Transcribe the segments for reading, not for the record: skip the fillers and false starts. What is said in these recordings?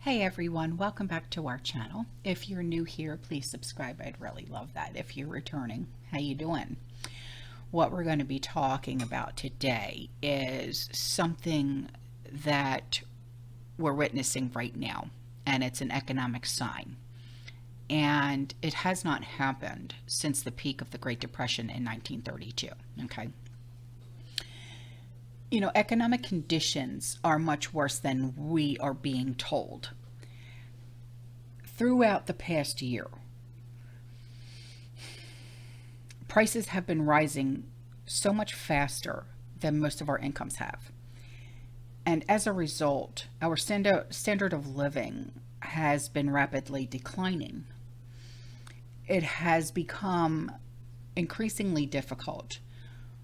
Hey everyone, welcome back to our channel. If you're new here, please subscribe. I'd really love that. If you're returning, how you doing? What we're going to be talking about today is something that we're witnessing right now, and it's an economic sign. And it has not happened since the peak of the Great Depression in 1932, okay? You know, economic conditions are much worse than we are being told. Throughout the past year, prices have been rising so much faster than most of our incomes have. And as a result, our standard of living has been rapidly declining. It has become increasingly difficult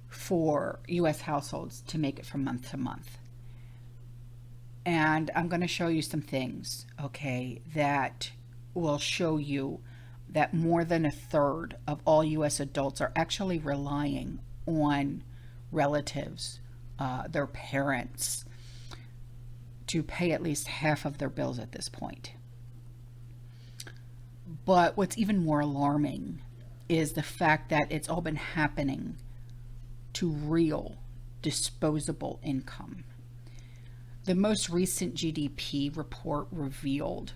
for U.S. households to make it from month to month. And I'm going to show you some things, okay, that will show you that more than a third of all U.S. adults are actually relying on relatives, their parents, to pay at least half of their bills at this point. But what's even more alarming is the fact that it's all been happening to real disposable income. The most recent GDP report revealed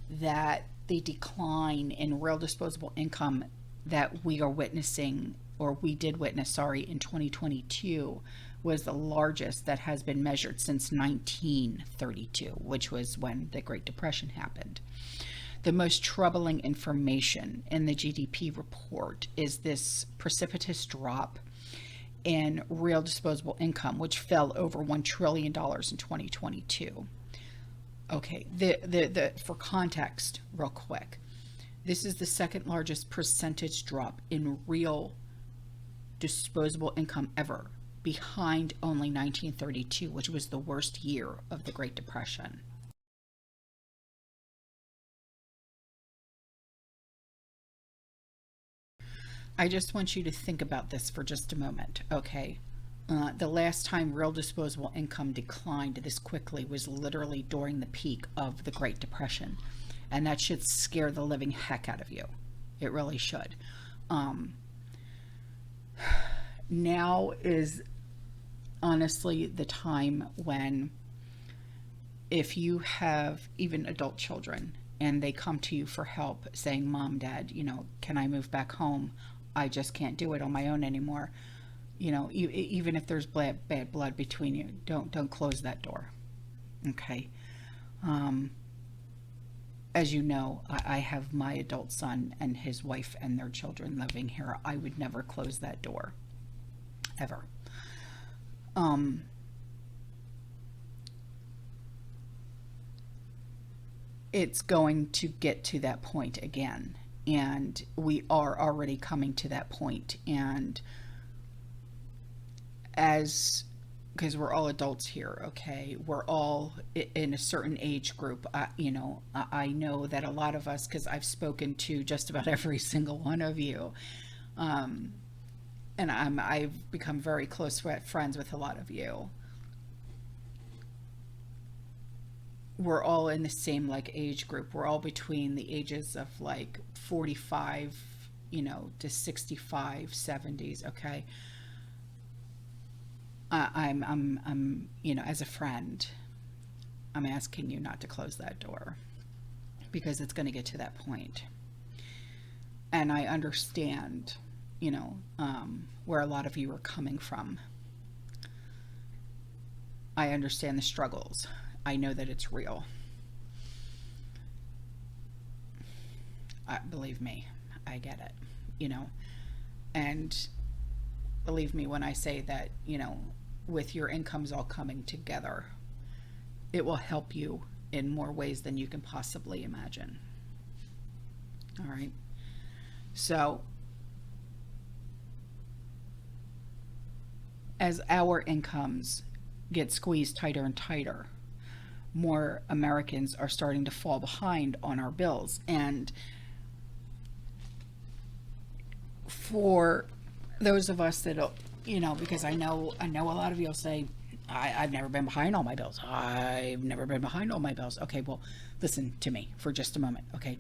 that the decline in real disposable income that we are witnessing, or we did witness, sorry, in 2022 was the largest that has been measured since 1932, which was when the Great Depression happened. The most troubling information in the GDP report is this precipitous drop in real disposable income, which fell over $1 trillion in 2022. Okay, for context, real quick, this is the second largest percentage drop in real disposable income ever, behind only 1932, which was the worst year of the Great Depression. I just want you to think about this for just a moment, okay? The last time real disposable income declined this quickly was literally during the peak of the Great Depression. And that should scare the living heck out of you. It really should. Now is honestly the time when, if you have even adult children and they come to you for help saying, Mom, Dad, you know, can I move back home? I just can't do it on my own anymore. You know, even if there's bad blood between you, don't close that door. Okay. As you know, I have my adult son and his wife and their children living here. I would never close that door, ever. It's going to get to that point again, and we are already coming to that point. And because we're all adults here, okay, we're all in a certain age group. You know, I know that a lot of us, because I've spoken to just about every single one of you, and I've become very close friends with a lot of you. We're all in the same like age group. We're all between the ages of like 45, you know, to 65, 70s, okay? I'm, you know, as a friend, I'm asking you not to close that door, because it's going to get to that point. And I understand, you know, where a lot of you are coming from. I understand the struggles. I know that it's real. Believe me, I get it, you know, and believe me when I say that, you know, with your incomes all coming together, it will help you in more ways than you can possibly imagine. All right. So as our incomes get squeezed tighter and tighter, more Americans are starting to fall behind on our bills. And for those of us that, you know, because I know a lot of you will say, I've never been behind all my bills. I've never been behind all my bills. Okay, well, listen to me for just a moment, okay?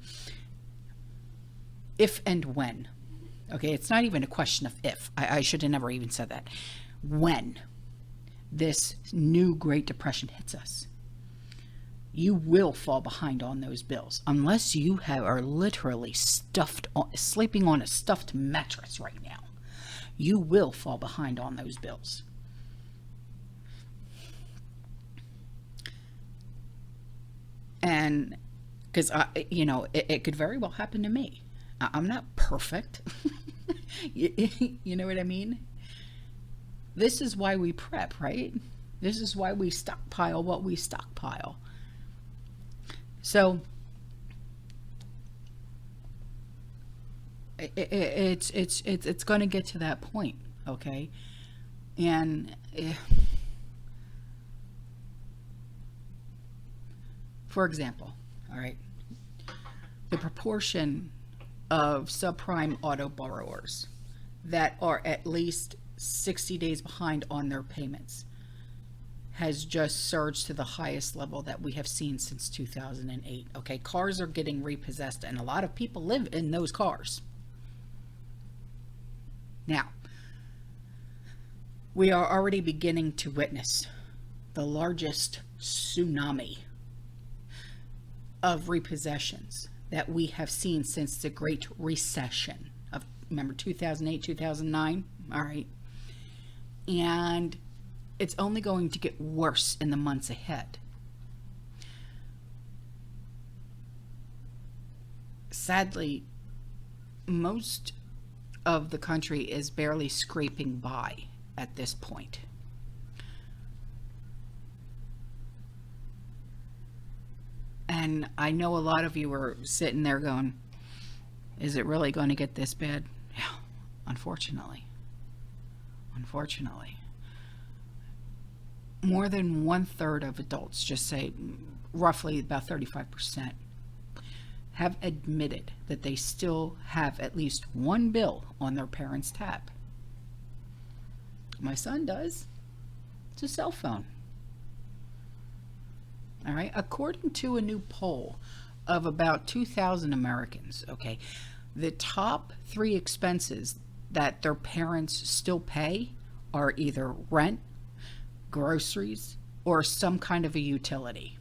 If and when, okay, it's not even a question of if. I should have never even said that. When this new Great Depression hits us, you will fall behind on those bills unless you are literally sleeping on a stuffed mattress right now. You will fall behind on those bills. And because it could very well happen to me. I'm not perfect. You know what I mean? This is why we prep, right? This is why we stockpile what we stockpile. So it's going to get to that point, okay? And for example, all right, the proportion of subprime auto borrowers that are at least 60 days behind on their payments has just surged to the highest level that we have seen since 2008. Okay, cars are getting repossessed and a lot of people live in those cars. Now, we are already beginning to witness the largest tsunami of repossessions that we have seen since the Great Recession of, remember, 2008, 2009, all right? And it's only going to get worse in the months ahead. Sadly, most of the country is barely scraping by at this point. And I know a lot of you are sitting there going, is it really going to get this bad? Yeah, unfortunately. Unfortunately. More than 1/3 of adults, just say roughly about 35%, have admitted that they still have at least one bill on their parents' tab. My son does. It's a cell phone. All right, according to a new poll of about 2,000 Americans, okay, the top 3 expenses that their parents still pay are either rent, groceries, or some kind of a utility.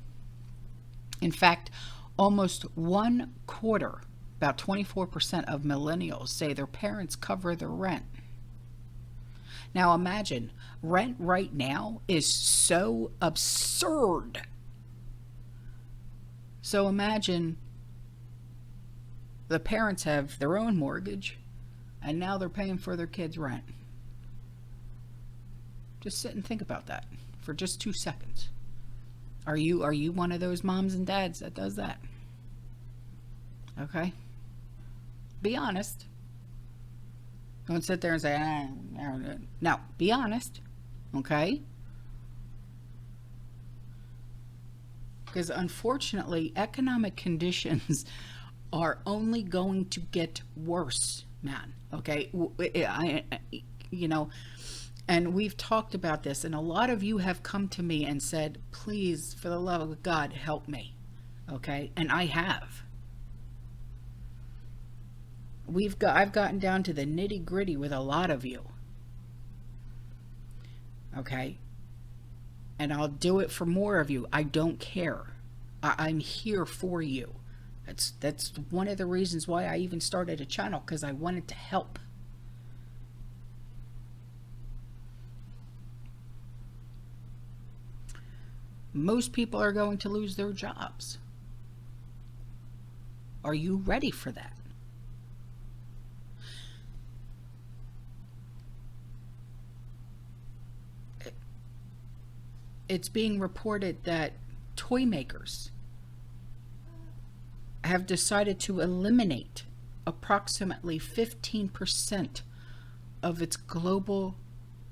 In fact, almost 1/4, about 24% of millennials say their parents cover their rent. Now imagine, rent right now is so absurd. So imagine the parents have their own mortgage and now they're paying for their kids' rent. Just sit and think about that for just 2 seconds. Are you one of those moms and dads that does that? Okay? Be honest. Don't sit there and say, no, be honest. Okay? Because unfortunately, economic conditions are only going to get worse, man. Okay? And we've talked about this, and a lot of you have come to me and said, please, for the love of God, help me. Okay? And I have. I've gotten down to the nitty-gritty with a lot of you. Okay? And I'll do it for more of you. I don't care. I'm here for you. That's one of the reasons why I even started a channel, because I wanted to help. Most people are going to lose their jobs. Are you ready for that? It's being reported that toy makers have decided to eliminate approximately 15% of its global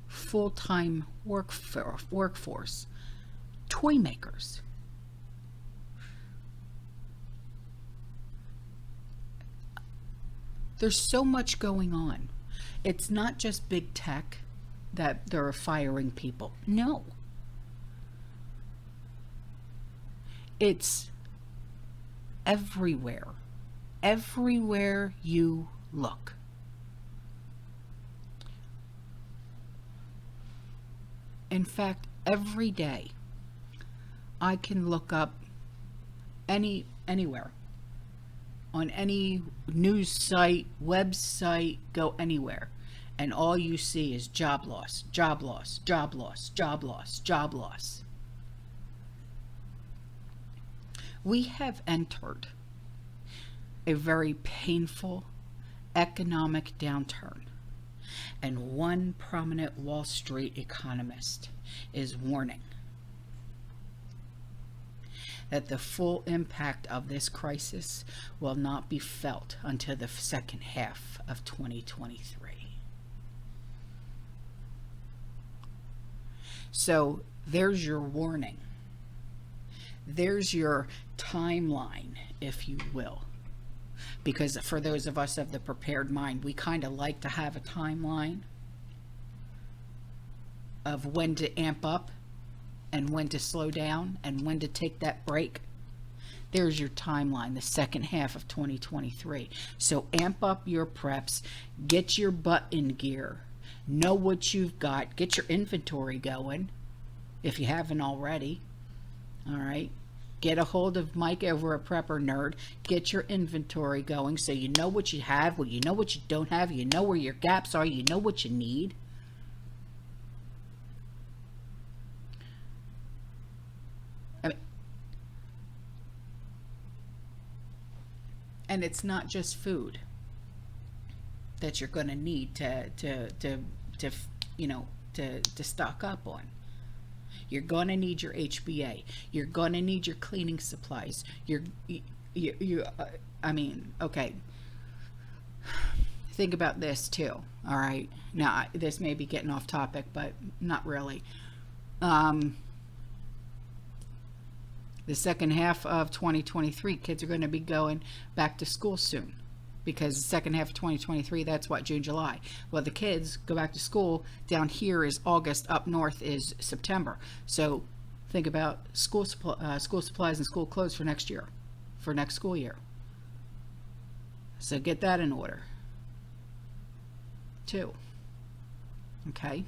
full-time workforce. Toy makers. There's so much going on. It's not just big tech that they're firing people. No. It's everywhere. Everywhere you look. In fact, every day I can look up anywhere on any news site, website, go anywhere, and all you see is job loss, job loss, job loss, job loss, job loss. We have entered a very painful economic downturn, and one prominent Wall Street economist is warning that the full impact of this crisis will not be felt until the second half of 2023. So there's your warning. There's your timeline, if you will. Because for those of us of the prepared mind, we kind of like to have a timeline of when to amp up and when to slow down and when to take that break. There's your timeline, the second half of 2023. So amp up your preps, get your butt in gear, know what you've got, get your inventory going if you haven't already. All right. Get a hold of Mike over at Prepper Nerd. Get your inventory going so you know what you have, well, you know what you don't have, you know where your gaps are, you know what you need. And it's not just food that you're going to need to stock up on. You're going to need your HBA. You're going to need your cleaning supplies. Okay. Think about this too. All right. Now, this may be getting off topic, but not really. The second half of 2023, kids are going to be going back to school soon, because the second half of 2023, that's what, June, July. Well, the kids go back to school. Down here is August, up north is September. So think about school supplies and school clothes for next year, for next school year. So get that in order too. Okay?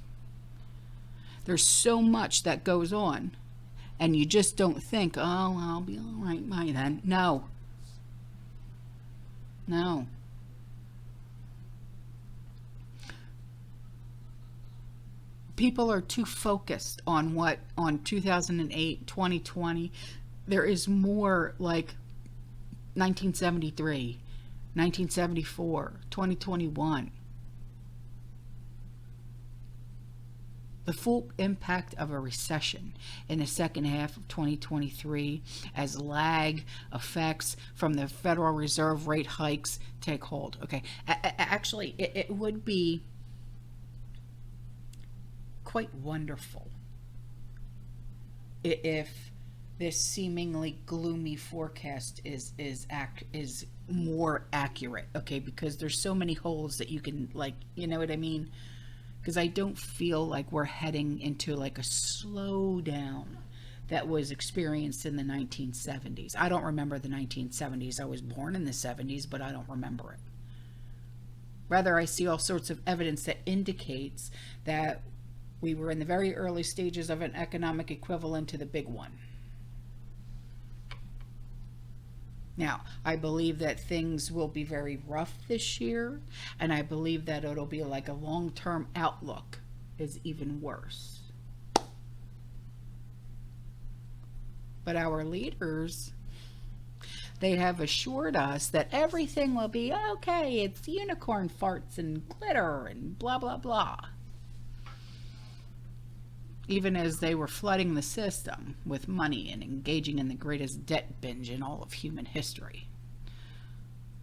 There's so much that goes on, and you just don't think, oh, I'll be all right by then. No. People are too focused on 2008, 2020. There is more like 1973, 1974, 2021. The full impact of a recession in the second half of 2023 as lag effects from the Federal Reserve rate hikes take hold. Okay, actually, it would be quite wonderful if this seemingly gloomy forecast is more accurate. Okay, because there's so many holes that you can, like, you know what I mean? Because I don't feel like we're heading into like a slowdown that was experienced in the 1970s. I don't remember the 1970s. I was born in the 70s, but I don't remember it. Rather, I see all sorts of evidence that indicates that we were in the very early stages of an economic equivalent to the big one. Now, I believe that things will be very rough this year, and I believe that it'll be like a long-term outlook is even worse. But our leaders, they have assured us that everything will be okay. It's unicorn farts and glitter and blah, blah, blah. Even as they were flooding the system with money and engaging in the greatest debt binge in all of human history.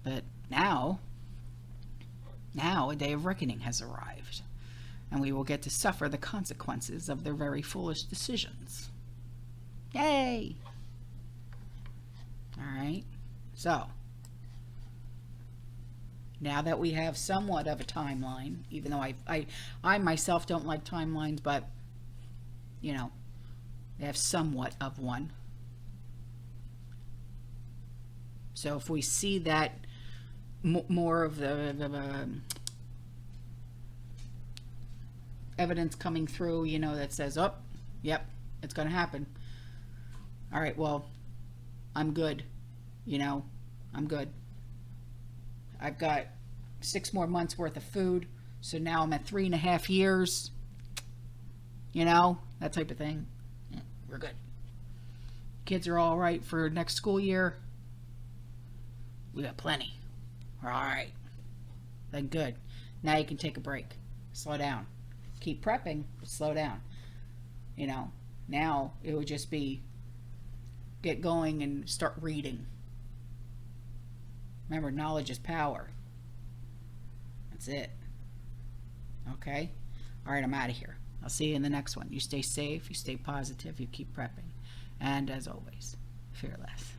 But now a day of reckoning has arrived, and we will get to suffer the consequences of their very foolish decisions. Yay! All right, so now that we have somewhat of a timeline, even though I myself don't like timelines, but you know, they have somewhat of one. So if we see that more of the evidence coming through, you know, that says, oh, yep, it's going to happen. All right, well, I'm good. You know, I'm good. I've got 6 more months worth of food. So now I'm at 3.5 years. You know, that type of thing. Yeah, we're good. Kids are all right for next school year. We got plenty. We're all right. Then good. Now you can take a break. Slow down. Keep prepping, but slow down. You know, now it would just be get going and start reading. Remember, knowledge is power. That's it. Okay? All right, I'm out of here. I'll see you in the next one. You stay safe, you stay positive, you keep prepping. And as always, fearless.